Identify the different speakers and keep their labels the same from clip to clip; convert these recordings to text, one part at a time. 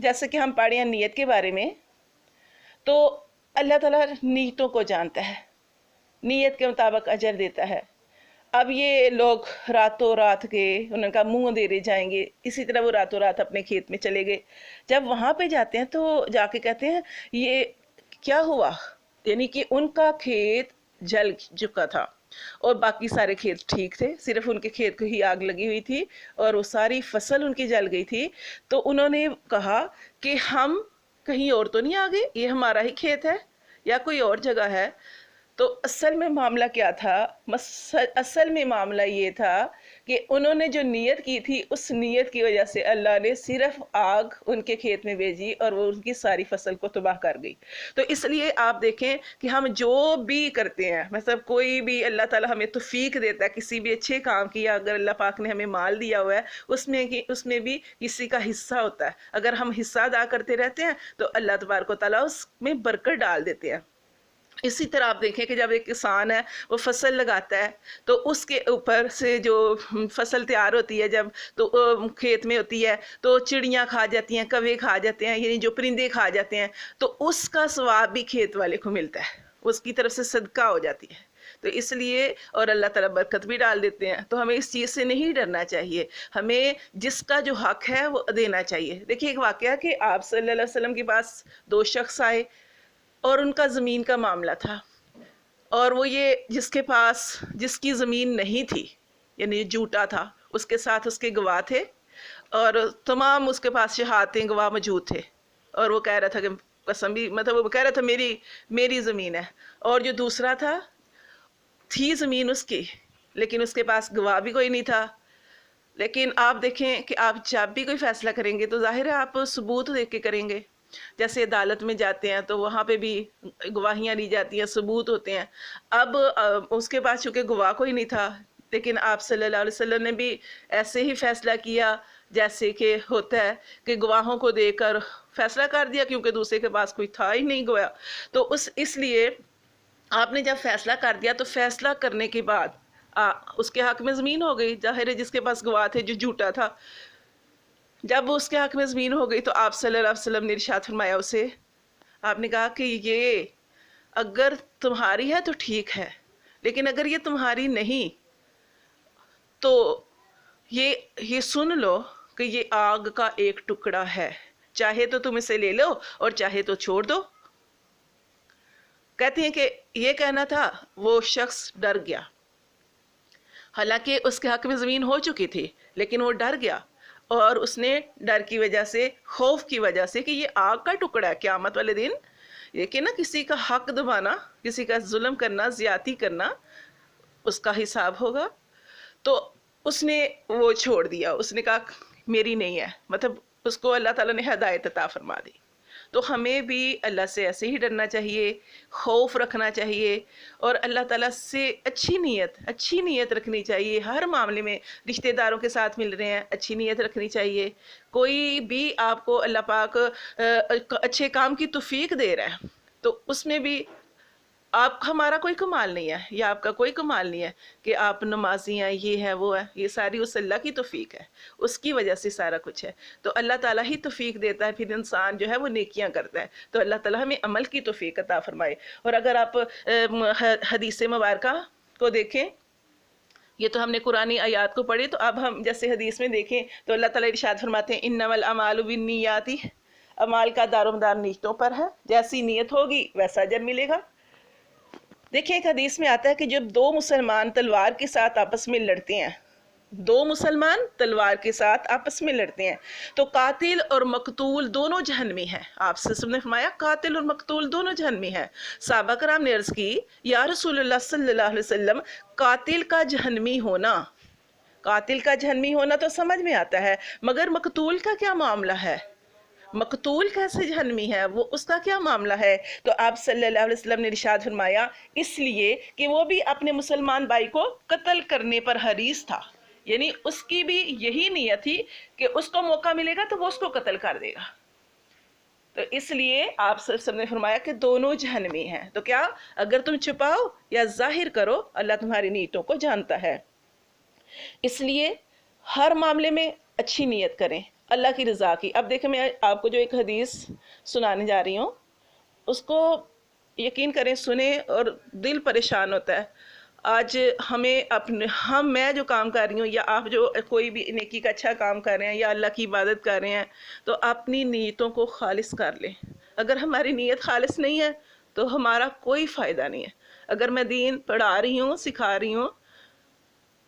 Speaker 1: جیسے کہ ہم پڑھے ہیں نیت کے بارے میں، تو اللہ تعالیٰ نیتوں کو جانتا ہے، نیت کے مطابق اجر دیتا ہے۔ اب یہ لوگ راتوں رات گئے، ان کا منہ اندھیرے جائیں گے، اسی طرح وہ راتوں رات اپنے کھیت میں چلے گئے۔ جب وہاں پہ جاتے ہیں تو جا کے کہتے ہیں یہ کیا ہوا، یعنی کہ ان کا کھیت جل چکا تھا اور باقی سارے کھیت ٹھیک تھے، صرف ان کے کھیت کو ہی آگ لگی ہوئی تھی اور وہ ساری فصل ان کی جل گئی تھی۔ تو انہوں نے کہا کہ ہم کہیں اور تو نہیں آ گئے، یہ ہمارا ہی کھیت ہے یا کوئی اور جگہ ہے؟ تو اصل میں معاملہ کیا تھا؟ اصل میں معاملہ یہ تھا کہ انہوں نے جو نیت کی تھی، اس نیت کی وجہ سے اللہ نے صرف آگ ان کے کھیت میں بھیجی اور وہ ان کی ساری فصل کو تباہ کر گئی۔ تو اس لیے آپ دیکھیں کہ ہم جو بھی کرتے ہیں، مطلب کوئی بھی اللہ تعالیٰ ہمیں توفیق دیتا ہے کسی بھی اچھے کام کی، اگر اللہ پاک نے ہمیں مال دیا ہوا ہے اس میں بھی کسی کا حصہ ہوتا ہے۔ اگر ہم حصہ ادا کرتے رہتے ہیں تو اللہ تبارک و تعالیٰ اس میں برکت ڈال دیتے ہیں۔ اسی طرح آپ دیکھیں کہ جب ایک کسان ہے وہ فصل لگاتا ہے تو اس کے اوپر سے جو فصل تیار ہوتی ہے جب تو کھیت میں ہوتی ہے تو چڑیاں کھا جاتی ہیں، کوے کھا جاتے ہیں، یعنی جو پرندے کھا جاتے ہیں، تو اس کا ثواب بھی کھیت والے کو ملتا ہے، اس کی طرف سے صدقہ ہو جاتی ہے۔ تو اس لیے اور اللہ تعالیٰ برکت بھی ڈال دیتے ہیں۔ تو ہمیں اس چیز سے نہیں ڈرنا چاہیے، ہمیں جس کا جو حق ہے وہ دینا چاہیے۔ دیکھیے ایک واقعہ کہ آپ صلی اللہ علیہ وسلم کے پاس 2 شخص آئے اور ان کا زمین کا معاملہ تھا، اور وہ یہ جس کی زمین نہیں تھی، یعنی جھوٹا تھا، اس کے ساتھ اس کے گواہ تھے اور تمام اس کے پاس شہادتیں گواہ موجود تھے، اور وہ کہہ رہا تھا کہ قسم بھی، مطلب وہ کہہ رہا تھا میری زمین ہے، اور جو دوسرا تھی زمین اس کی، لیکن اس کے پاس گواہ بھی کوئی نہیں تھا۔ لیکن آپ دیکھیں کہ آپ جب بھی کوئی فیصلہ کریں گے تو ظاہر ہے آپ ثبوت دیکھ کے کریں گے۔ جیسے عدالت میں جاتے ہیں تو وہاں پہ بھی گواہیاں لی جاتی ہیں، ثبوت ہوتے ہیں۔ اب اس کے پاس چونکہ گواہ کوئی نہیں تھا، لیکن آپ صلی اللہ علیہ وسلم نے بھی ایسے ہی فیصلہ کیا جیسے کہ ہوتا ہے کہ گواہوں کو دے کر فیصلہ کر دیا، کیونکہ دوسرے کے پاس کوئی تھا ہی نہیں گواہ۔ تو اس لیے آپ نے جب فیصلہ کر دیا تو فیصلہ کرنے کے بعد اس کے حق میں زمین ہو گئی، ظاہر ہے جس کے پاس گواہ تھے جو جھوٹا تھا، جب اس کے حق میں زمین ہو گئی تو آپ صلی اللہ علیہ وسلم نے ارشاد فرمایا اسے، آپ نے کہا کہ یہ اگر تمہاری ہے تو ٹھیک ہے، لیکن اگر یہ تمہاری نہیں تو یہ سن لو کہ یہ آگ کا ایک ٹکڑا ہے، چاہے تو تم اسے لے لو اور چاہے تو چھوڑ دو۔ کہتے ہیں کہ یہ کہنا تھا، وہ شخص ڈر گیا، حالانکہ اس کے حق میں زمین ہو چکی تھی، لیکن وہ ڈر گیا، اور اس نے ڈر کی وجہ سے، خوف کی وجہ سے کہ یہ آگ کا ٹکڑا ہے، قیامت والے دن یہ کہ نا کسی کا حق دبانا، کسی کا ظلم کرنا، زیادتی کرنا، اس کا حساب ہوگا، تو اس نے وہ چھوڑ دیا، اس نے کہا میری نہیں ہے، مطلب اس کو اللہ تعالیٰ نے ہدایت عطا فرما دی۔ تو ہمیں بھی اللہ سے ایسے ہی ڈرنا چاہیے، خوف رکھنا چاہیے، اور اللہ تعالیٰ سے اچھی نیت رکھنی چاہیے۔ ہر معاملے میں رشتہ داروں کے ساتھ مل رہے ہیں، اچھی نیت رکھنی چاہیے۔ کوئی بھی آپ کو اللہ پاک اچھے کام کی توفیق دے رہا ہے تو اس میں بھی ہمارا کوئی کمال نہیں ہے، یا آپ کا کوئی کمال نہیں ہے کہ آپ نمازی ہیں، یہ ہے وہ ہے، یہ ساری اس اللہ کی توفیق ہے، اس کی وجہ سے سارا کچھ ہے۔ تو اللہ تعالیٰ ہی توفیق دیتا ہے، پھر انسان جو ہے وہ نیکیاں کرتا ہے۔ تو اللہ تعالیٰ ہمیں عمل کی توفیق عطا فرمائے۔ اور اگر آپ حدیث مبارکہ کو دیکھیں، یہ تو ہم نے قرآنی آیات کو پڑھے، تو اب ہم جیسے حدیث میں دیکھیں تو اللہ تعالیٰ ارشاد فرماتے ہیں انما الاعمال بالنیات، اعمال کا دار و مدار نیتوں پر ہے، جیسی نیت ہوگی ویسا اجر ملے گا۔ دیکھیں ایک حدیث میں آتا ہے کہ جب 2 مسلمان تلوار کے ساتھ آپس میں لڑتے ہیں، 2 مسلمان تلوار کے ساتھ آپس میں لڑتے ہیں تو قاتل اور مقتول دونوں جہنمی ہیں۔ آپ سے نے فرمایا قاتل اور مقتول دونوں جہنمی ہیں۔ صحابہ کرام نے عرض کی یا رسول اللہ صلی اللہ علیہ وسلم، قاتل کا جہنمی ہونا تو سمجھ میں آتا ہے، مگر مقتول کا کیا معاملہ ہے؟ مقتول کیسے جہنمی ہے، وہ اس کا کیا معاملہ ہے؟ تو آپ صلی اللہ علیہ وسلم نے ارشاد فرمایا اس لیے کہ وہ بھی اپنے مسلمان بھائی کو قتل کرنے پر حریص تھا، یعنی اس کی بھی یہی نیت تھی کہ اس کو موقع ملے گا تو وہ اس کو قتل کر دے گا۔ تو اس لیے آپ صلی اللہ علیہ وسلم نے فرمایا کہ دونوں جہنمی ہیں۔ تو کیا اگر تم چھپاؤ یا ظاہر کرو، اللہ تمہاری نیتوں کو جانتا ہے۔ اس لیے ہر معاملے میں اچھی نیت کریں، اللہ کی رضا کی. اب دیکھیں میں آپ کو جو ایک حدیث سنانے جا رہی ہوں اس کو یقین کریں سنیں اور دل پریشان ہوتا ہے. آج میں جو کام کر رہی ہوں یا آپ جو کوئی بھی نیکی کا اچھا کام کر رہے ہیں یا اللہ کی عبادت کر رہے ہیں تو اپنی نیتوں کو خالص کر لیں. اگر ہماری نیت خالص نہیں ہے تو ہمارا کوئی فائدہ نہیں ہے. اگر میں دین پڑھا رہی ہوں سکھا رہی ہوں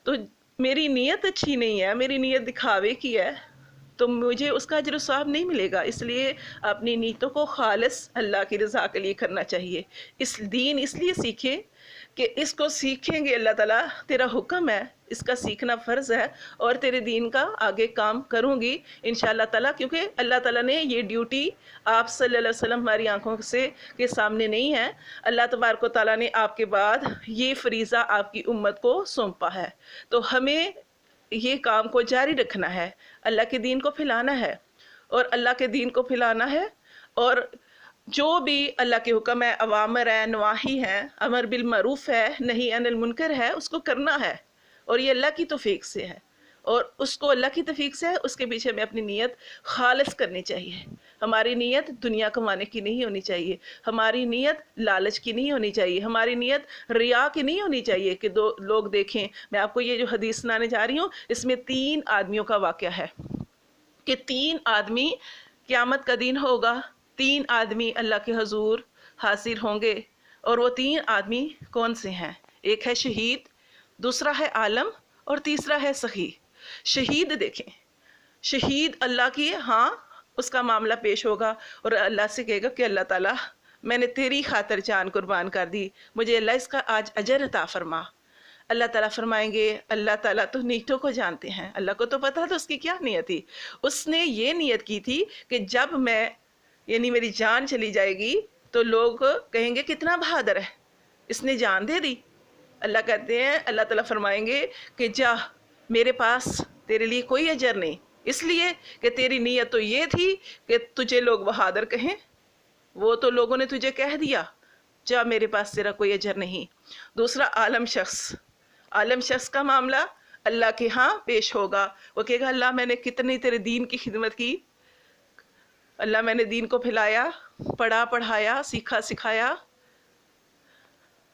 Speaker 1: تو میری نیت اچھی نہیں ہے, میری نیت دکھاوے کی ہے, تو مجھے اس کا اجر و ثواب نہیں ملے گا. اس لیے اپنی نیتوں کو خالص اللہ کی رضا کے لیے کرنا چاہیے. اس دین اس لیے سیکھیں کہ اس کو سیکھیں گے اللہ تعالیٰ تیرا حکم ہے, اس کا سیکھنا فرض ہے, اور تیرے دین کا آگے کام کروں گی انشاءاللہ تعالیٰ, کیونکہ اللہ تعالیٰ نے یہ ڈیوٹی آپ صلی اللہ علیہ وسلم ہماری آنکھوں کے سامنے نہیں ہے. اللہ تبارک و تعالیٰ نے آپ کے بعد یہ فریضہ آپ کی امت کو سونپا ہے, تو ہمیں یہ کام کو جاری رکھنا ہے. اللہ کے دین کو پھیلانا ہے اور اللہ کے دین کو پھیلانا ہے, اور جو بھی اللہ کے حکم ہے, اوامر ہے, نواہی ہے, امر بالمعروف ہے, نہی عن المنکر ہے, اس کو کرنا ہے. اور یہ اللہ کی توفیق سے ہے, اور اس کو اللہ کی توفیق سے ہے. اس کے پیچھے ہمیں اپنی نیت خالص کرنی چاہیے. ہماری نیت دنیا کمانے کی نہیں ہونی چاہیے, ہماری نیت لالچ کی نہیں ہونی چاہیے, ہماری نیت ریا کی نہیں ہونی چاہیے کہ لوگ دیکھیں. میں آپ کو یہ جو حدیث سنانے جا رہی ہوں اس میں 3 آدمیوں کا واقعہ ہے کہ 3 آدمی قیامت کا دن ہوگا, 3 آدمی اللہ کے حضور حاضر ہوں گے. اور وہ 3 آدمی کون سے ہیں؟ ایک ہے شہید, دوسرا ہے عالم, اور تیسرا ہے سخی. شہید دیکھیں, شہید اللہ کی اس کا معاملہ پیش ہوگا اور اللہ سے کہے گا کہ اللہ تعالیٰ میں نے تیری خاطر جان قربان کر دی, مجھے اللہ اس کا آج اجر عطا فرما. اللہ تعالیٰ فرمائیں گے اللہ تعالیٰ تو نیتوں کو جانتے ہیں, اللہ کو تو پتا تھا اس کی کیا نیت تھی. اس نے یہ نیت کی تھی کہ جب میں یعنی میری جان چلی جائے گی تو لوگ کہیں گے کتنا بہادر ہے, اس نے جان دے دی. اللہ کہتے ہیں, اللہ تعالیٰ فرمائیں گے کہ جا, میرے پاس تیرے لیے کوئی اجر نہیں, اس لیے کہ تیری نیت تو یہ تھی کہ تجھے لوگ بہادر کہیں, وہ تو لوگوں نے تجھے کہہ دیا, جا میرے پاس تیرا کوئی اجر نہیں. دوسرا عالم شخص کا معاملہ اللہ کے ہاں پیش ہوگا. وہ کہے گا اللہ میں نے کتنی تیرے دین کی خدمت کی, اللہ میں نے دین کو پھیلایا, پڑھا پڑھایا, سیکھا سکھایا.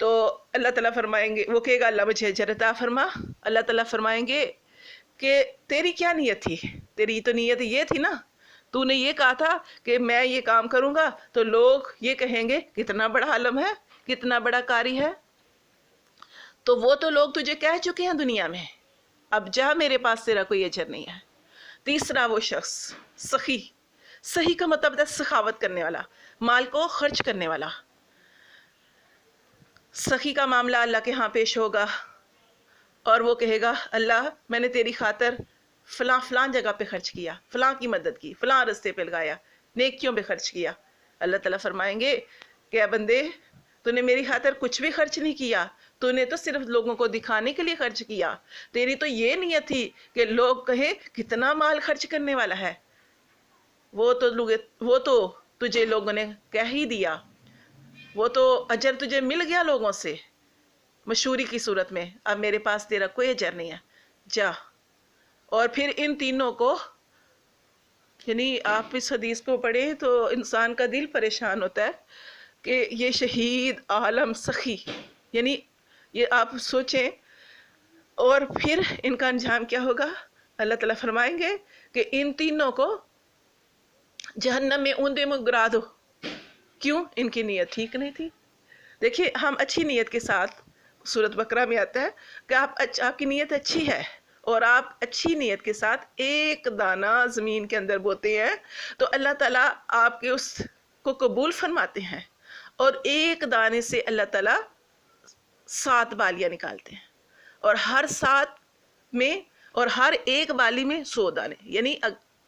Speaker 1: تو اللہ تعالیٰ فرمائیں گے, وہ کہے گا اللہ مجھے اجر عطا فرما. اللہ تعالیٰ فرمائیں گے کہ تیری کیا نیت تھی؟ تیری تو نیت یہ تھی نا, تو نے یہ کہا تھا کہ میں یہ کام کروں گا تو لوگ یہ کہیں گے کتنا بڑا عالم ہے, کتنا بڑا قاری ہے. تو وہ تو لوگ تجھے کہہ چکے ہیں دنیا میں, اب جا میرے پاس تیرا کوئی اجر نہیں ہے. تیسرا وہ شخص سخی کا مطلب ہے سخاوت کرنے والا, مال کو خرچ کرنے والا. سخی کا معاملہ اللہ کے ہاں پیش ہوگا اور وہ کہے گا اللہ میں نے تیری خاطر فلاں جگہ پہ خرچ کیا, فلاں کی مدد کی, فلاں رستے پہ لگایا, نیکیوں پہ خرچ کیا. اللہ تعالیٰ فرمائیں گے کہ اے بندے تو نے میری خاطر کچھ بھی خرچ نہیں کیا, تو نے تو صرف لوگوں کو دکھانے کے لیے خرچ کیا. تیری تو یہ نیت تھی کہ لوگ کہیں کتنا مال خرچ کرنے والا ہے, وہ تو تجھے لوگوں نے کہہ ہی دیا, وہ تو اجر تجھے مل گیا لوگوں سے مشہوری کی صورت میں, اب میرے پاس تیرا کوئی اجر نہیں ہے, جا. اور پھر ان تینوں کو یعنی آپ اس حدیث کو پڑھیں تو انسان کا دل پریشان ہوتا ہے کہ یہ شہید, عالم, سخی, یعنی یہ آپ سوچیں. اور پھر ان کا انجام کیا ہوگا؟ اللہ تعالیٰ فرمائیں گے کہ ان تینوں کو جہنم میں اوندے میں گرا دو. کیوں؟ ان کی نیت ٹھیک نہیں تھی. دیکھیے ہم اچھی نیت کے ساتھ, سورۃ بقرہ میں آتا ہے کہ آپ کی نیت اچھی ہے اور آپ اچھی نیت کے ساتھ ایک دانہ زمین کے اندر بوتے ہیں تو اللہ تعالیٰ آپ کے اس کو قبول فرماتے ہیں, اور ایک دانے سے اللہ تعالیٰ 7 بالیاں نکالتے ہیں, اور ہر 7 میں اور ہر ایک بالی میں 100 دانے, یعنی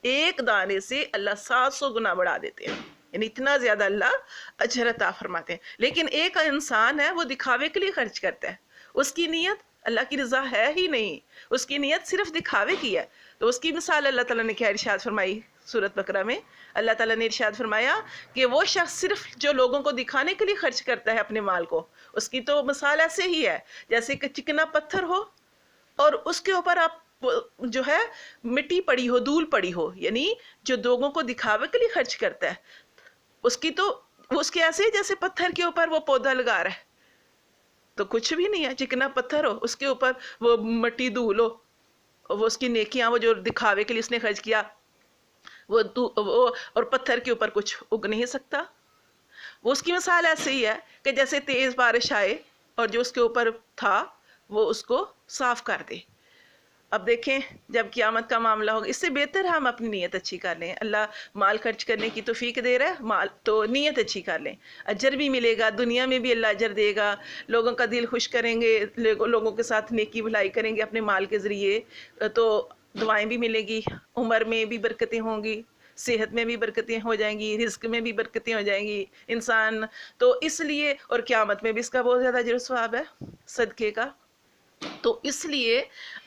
Speaker 1: ایک دانے سے اللہ 700 گنا بڑھا دیتے ہیں, یعنی اتنا زیادہ اللہ اجر عطا فرماتے ہیں. لیکن ایک انسان ہے وہ دکھاوے کے لیے خرچ کرتا ہے, اس کی نیت اللہ کی رضا ہے ہی نہیں, اس کی نیت صرف دکھاوے کی ہے. تو اس کی مثال اللہ تعالیٰ نے کیا ارشاد فرمائی سورۃ بقرہ میں؟ اللہ تعالیٰ نے ارشاد فرمایا کہ وہ شخص صرف جو لوگوں کو دکھانے کے لیے خرچ کرتا ہے اپنے مال کو, اس کی تو مثال ایسے ہی ہے جیسے کہ چکنا پتھر ہو اور اس کے اوپر آپ جو ہے مٹی پڑی ہو، دھول پڑی ہو، یعنی جو لوگوں کو دکھاوے کے لیے خرچ کرتا ہے اس کی تو اس کے ایسے ہی جیسے پتھر کے اوپر وہ پودا لگا رہا ہے تو کچھ بھی نہیں ہے، چکنا پتھر ہو اس کے اوپر وہ مٹی دھول ہو، وہ اس کی نیکیاں وہ جو دکھاوے کے لیے اس نے خرچ کیا وہ اور پتھر کے اوپر کچھ اگ نہیں سکتا۔ وہ اس کی مثال ایسے ہی ہے کہ جیسے تیز بارش آئے اور جو اس کے اوپر تھا وہ اس کو صاف کر دے۔ اب دیکھیں جب قیامت کا معاملہ ہوگا، اس سے بہتر ہم اپنی نیت اچھی کر لیں، اللہ مال خرچ کرنے کی توفیق دے رہا ہے، مال تو نیت اچھی کر لیں، اجر بھی ملے گا، دنیا میں بھی اللہ اجر دے گا، لوگوں کا دل خوش کریں گے، لوگوں کے ساتھ نیکی بھلائی کریں گے اپنے مال کے ذریعے تو دعائیں بھی ملے گی، عمر میں بھی برکتیں ہوں گی، صحت میں بھی برکتیں ہو جائیں گی، رزق میں بھی برکتیں ہو جائیں گی انسان تو اس لیے، اور قیامت میں بھی اس کا بہت زیادہ اجر و ثواب ہے صدقے کا۔ تو اس لیے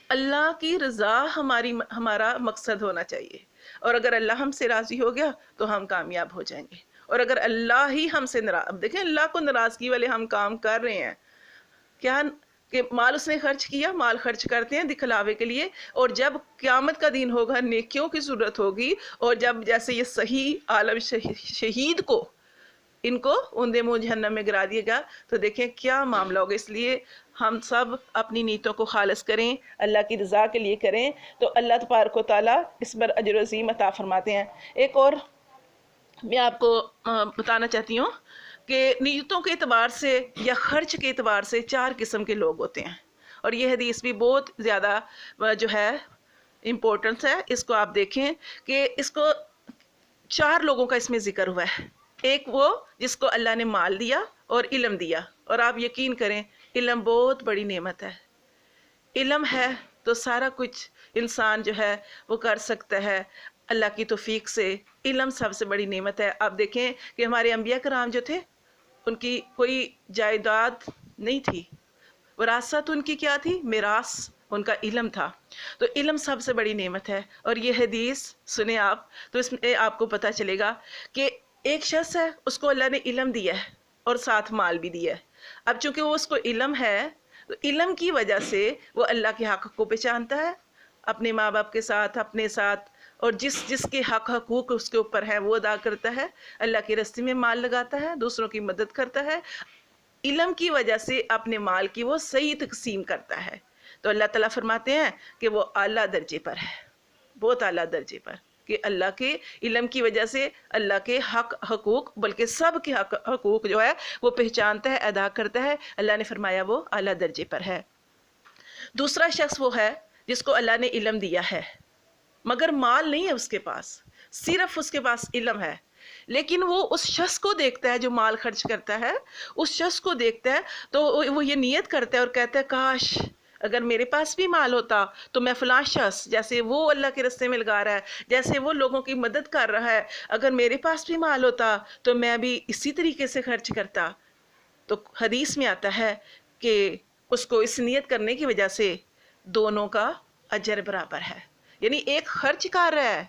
Speaker 1: اللہ کی رضا ہمارا مقصد ہونا چاہیے، اور اگر اللہ ہم سے راضی ہو گیا تو ہم کامیاب ہو جائیں گے، اور اگر اللہ ہی ہم سے ناراض، اب دیکھیں اللہ کو ناراضگی والے ہم کام کر رہے ہیں کیا کہ مال اس نے خرچ کیا، مال خرچ کرتے ہیں دکھلاوے کے لیے، اور جب قیامت کا دن ہوگا نیکیوں کی ضرورت ہوگی، اور جب جیسے یہ صحیح عالم شہید کو ان کو اوندے منہ جہنم میں گرا دیا گا تو دیکھیں کیا معاملہ ہوگا۔ اس لیے ہم سب اپنی نیتوں کو خالص کریں، اللہ کی رضا کے لیے کریں تو اللہ تبارک و تعالیٰ اس پر اجر عظیم عطا فرماتے ہیں۔ ایک اور میں آپ کو بتانا چاہتی ہوں کہ نیتوں کے اعتبار سے یا خرچ کے اعتبار سے 4 قسم کے لوگ ہوتے ہیں، اور یہ حدیث بھی بہت زیادہ جو ہے امپورٹنس ہے، اس کو آپ دیکھیں کہ اس کو 4 لوگوں کا اس میں ذکر ہوا ہے۔ ایک وہ جس کو اللہ نے مال دیا اور علم دیا، اور آپ یقین کریں علم بہت بڑی نعمت ہے، علم ہے تو سارا کچھ انسان جو ہے وہ کر سکتا ہے اللہ کی توفیق سے، علم سب سے بڑی نعمت ہے۔ آپ دیکھیں کہ ہمارے انبیاء کرام جو تھے ان کی کوئی جائیداد نہیں تھی، وراثت ان کی کیا تھی؟ میراث ان کا علم تھا، تو علم سب سے بڑی نعمت ہے۔ اور یہ حدیث سنیں آپ تو اس میں آپ کو پتہ چلے گا کہ ایک شخص ہے اس کو اللہ نے علم دیا ہے اور ساتھ مال بھی دیا ہے، اب چونکہ وہ اس کو علم ہے تو علم کی وجہ سے وہ اللہ کے حق کو پہچانتا ہے، اپنے ماں باپ کے ساتھ، اپنے ساتھ، اور جس کے حقوق اس کے اوپر ہے وہ ادا کرتا ہے، اللہ کے راستے میں مال لگاتا ہے، دوسروں کی مدد کرتا ہے، علم کی وجہ سے اپنے مال کی وہ صحیح تقسیم کرتا ہے، تو اللہ تعالیٰ فرماتے ہیں کہ وہ اعلیٰ درجے پر ہے، بہت اعلیٰ درجے پر، کہ اللہ کے علم کی وجہ سے اللہ کے حقوق بلکہ سب کے حقوق جو ہے وہ پہچانتا ہے، ادا کرتا ہے، اللہ نے فرمایا وہ اعلیٰ درجے پر ہے۔ دوسرا شخص وہ ہے جس کو اللہ نے علم دیا ہے مگر مال نہیں ہے اس کے پاس، صرف اس کے پاس علم ہے، لیکن وہ اس شخص کو دیکھتا ہے جو مال خرچ کرتا ہے، اس شخص کو دیکھتا ہے تو وہ یہ نیت کرتا ہے اور کہتا ہے کاش اگر میرے پاس بھی مال ہوتا تو میں فلاں شخص جیسے وہ اللہ کے راستے میں لگا رہا ہے، جیسے وہ لوگوں کی مدد کر رہا ہے، اگر میرے پاس بھی مال ہوتا تو میں بھی اسی طریقے سے خرچ کرتا۔ تو حدیث میں آتا ہے کہ اس کو اس نیت کرنے کی وجہ سے دونوں کا اجر برابر ہے، یعنی ایک خرچ کر رہا ہے،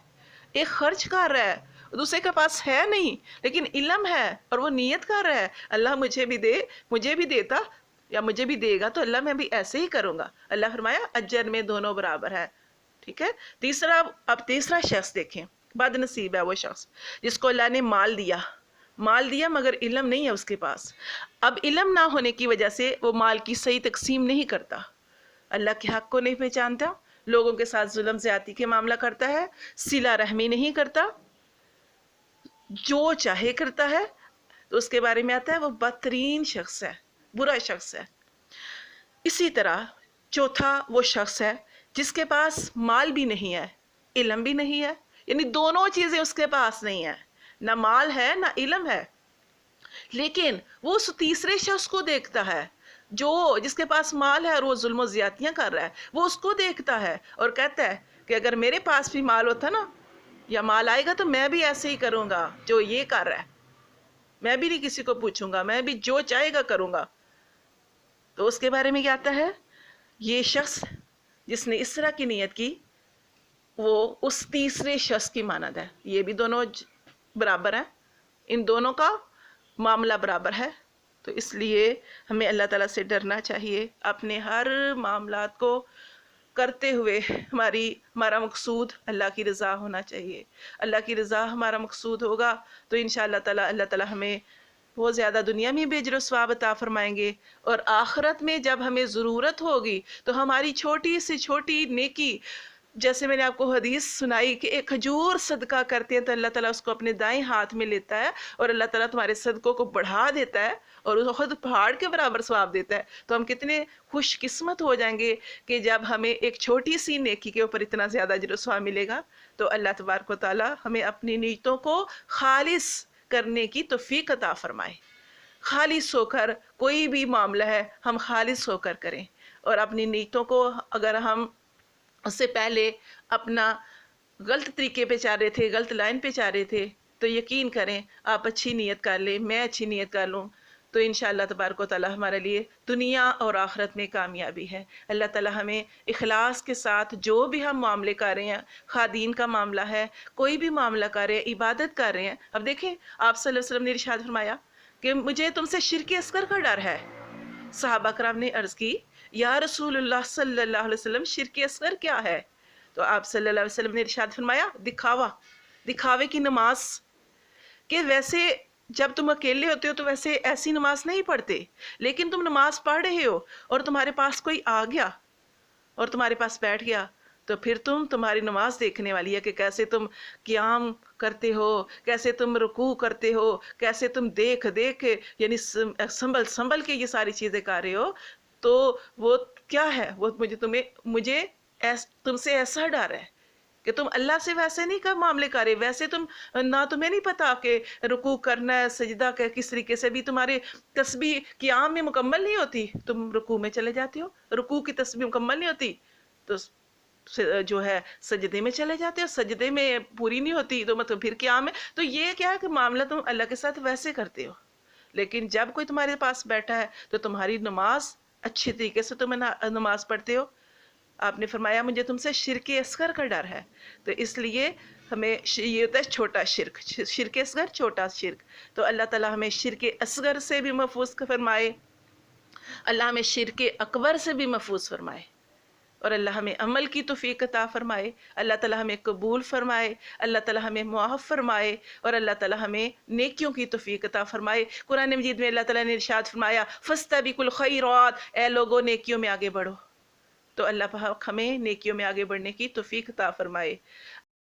Speaker 1: ایک خرچ کر رہا ہے، دوسرے کے پاس ہے نہیں لیکن علم ہے اور وہ نیت کر رہا ہے اللہ مجھے بھی دے، مجھے بھی دیتا یا مجھے بھی دے گا تو اللہ میں بھی ایسے ہی کروں گا، اللہ فرمایا اجر میں دونوں برابر ہے، ٹھیک ہے۔ اب تیسرا شخص دیکھیں، بد نصیب ہے وہ شخص جس کو اللہ نے مال دیا مگر علم نہیں ہے اس کے پاس، اب علم نہ ہونے کی وجہ سے وہ مال کی صحیح تقسیم نہیں کرتا، اللہ کے حق کو نہیں پہچانتا، لوگوں کے ساتھ ظلم زیادتی کے معاملہ کرتا ہے، صلہ رحمی نہیں کرتا، جو چاہے کرتا ہے، تو اس کے بارے میں آتا ہے وہ بدترین شخص ہے، برا شخص ہے۔ اسی طرح چوتھا وہ شخص ہے جس کے پاس مال بھی نہیں ہے، علم بھی نہیں ہے، یعنی دونوں چیزیں اس کے پاس نہیں ہے، نہ مال ہے نہ علم ہے، لیکن وہ اس تیسرے شخص کو دیکھتا ہے جس کے پاس مال ہے اور وہ ظلم و زیادتیاں کر رہا ہے، وہ اس کو دیکھتا ہے اور کہتا ہے کہ اگر میرے پاس بھی مال ہوتا نا یا مال آئے گا تو میں بھی ایسے ہی کروں گا جو یہ کر رہا ہے، میں بھی نہیں کسی کو پوچھوں گا، میں بھی جو چاہے گا کروں گا۔ تو اس کے بارے میں کیا آتا ہے؟ یہ شخص جس نے اس طرح کی نیت کی وہ اس تیسرے شخص کی مانند ہے، یہ بھی دونوں برابر ہیں، ان دونوں کا معاملہ برابر ہے۔ تو اس لیے ہمیں اللہ تعالیٰ سے ڈرنا چاہیے، اپنے ہر معاملات کو کرتے ہوئے ہمارا مقصود اللہ کی رضا ہونا چاہیے. اللہ کی رضا ہمارا مقصود ہوگا تو انشاءاللہ تعالی اللہ تعالی ہمیں بہت زیادہ دنیا میں بھی اجر و ثواب عطا فرمائیں گے، اور آخرت میں جب ہمیں ضرورت ہوگی تو ہماری چھوٹی سے چھوٹی نیکی، جیسے میں نے آپ کو حدیث سنائی کہ ایک کھجور صدقہ کرتے ہیں تو اللہ تعالیٰ اس کو اپنے دائیں ہاتھ میں لیتا ہے اور اللہ تعالیٰ تمہارے صدقوں کو بڑھا دیتا ہے اور اس کو خود پہاڑ کے برابر ثواب دیتا ہے. تو ہم کتنے خوش قسمت ہو جائیں گے کہ جب ہمیں ایک چھوٹی سی نیکی کے اوپر اتنا زیادہ اجر و ثواب ملے گا. تو اللہ تبارک و تعالیٰ ہمیں اپنی نیتوں کو خالص کرنے کی توفیق عطا فرمائے. خالص ہو کر کوئی بھی معاملہ ہے ہم خالص ہو کر کریں، اور اپنی نیتوں کو اگر ہم اس سے پہلے اپنا غلط طریقے پہ چاہ رہے تھے، غلط لائن پہ چاہ رہے تھے، تو یقین کریں آپ اچھی نیت کر لیں، میں اچھی نیت کر لوں تو انشاءاللہ تبارک و تعالیٰ ہمارے لیے دنیا اور آخرت میں کامیابی ہے. اللہ تعالیٰ ہمیں اخلاص کے ساتھ جو بھی ہم معاملے کر رہے ہیں، خواہ دین کا معاملہ ہے، کوئی بھی معاملہ کر رہے ہیں، عبادت کر رہے ہیں. اب دیکھیں آپ صلی اللہ علیہ وسلم نے ارشاد فرمایا کہ مجھے تم سے شرک اصغر کا ڈر ہے. صحابہ کرام نے عرض کی یا رسول اللہ صلی اللہ علیہ وسلم شرک اصغر کیا ہے؟ تو آپ صلی اللہ علیہ وسلم نے ارشاد فرمایا دکھاوے کی نماز. کہ ویسے جب تم اکیلے ہوتے ہو تو ویسے ایسی نماز نہیں پڑھتے، لیکن تم نماز پڑھ رہے ہو اور تمہارے پاس کوئی آ گیا اور تمہارے پاس بیٹھ گیا تو پھر تمہاری نماز دیکھنے والی ہے کہ کیسے تم قیام کرتے ہو، کیسے تم رکوع کرتے ہو، کیسے تم دیکھ یعنی سنبھل کے یہ ساری چیزیں کر رہے ہو. تو وہ کیا ہے، وہ مجھے تم سے ایسا ڈر ہے کہ تم اللہ سے ویسے نہیں کا معاملے کر رہے. ویسے نہ تمہیں نہیں پتا کہ رکوع کرنا ہے، سجدہ کس طریقے سے بھی تمہارے تسبیح قیام میں مکمل نہیں ہوتی، تم رکوع میں چلے جاتے ہو، رکوع کی تسبیح مکمل نہیں ہوتی تو جو ہے سجدے میں چلے جاتے ہو، سجدے میں پوری نہیں ہوتی تو مطلب پھر قیام میں. تو یہ کیا ہے کہ معاملہ تم اللہ کے ساتھ ویسے کرتے ہو، لیکن جب کوئی تمہارے پاس بیٹھا ہے تو تمہاری نماز اچھی طریقے سے تم نماز پڑھتے ہو. آپ نے فرمایا مجھے تم سے شرک اصغر کا ڈر ہے. تو اس لیے ہمیں یہ ہوتا ہے چھوٹا شرک، شرک اصغر چھوٹا شرک. تو اللہ تعالیٰ ہمیں شرک اصغر سے بھی محفوظ فرمائے، اللہ ہمیں شرک اکبر سے بھی محفوظ فرمائے، اور اللہ ہمیں عمل کی توفیق عطا فرمائے. اللہ تعالیٰ ہمیں قبول فرمائے، اللہ تعالیٰ ہمیں معاف فرمائے، اور اللہ تعالیٰ ہمیں نیکیوں کی توفیق عطا فرمائے. قرآن مجید میں اللہ تعالیٰ نے ارشاد فرمایا فاستبقوا الخیرات، اے لوگوں نیکیوں میں آگے بڑھو. تو اللہ پاک ہمیں نیکیوں میں آگے بڑھنے کی توفیق عطا فرمائے.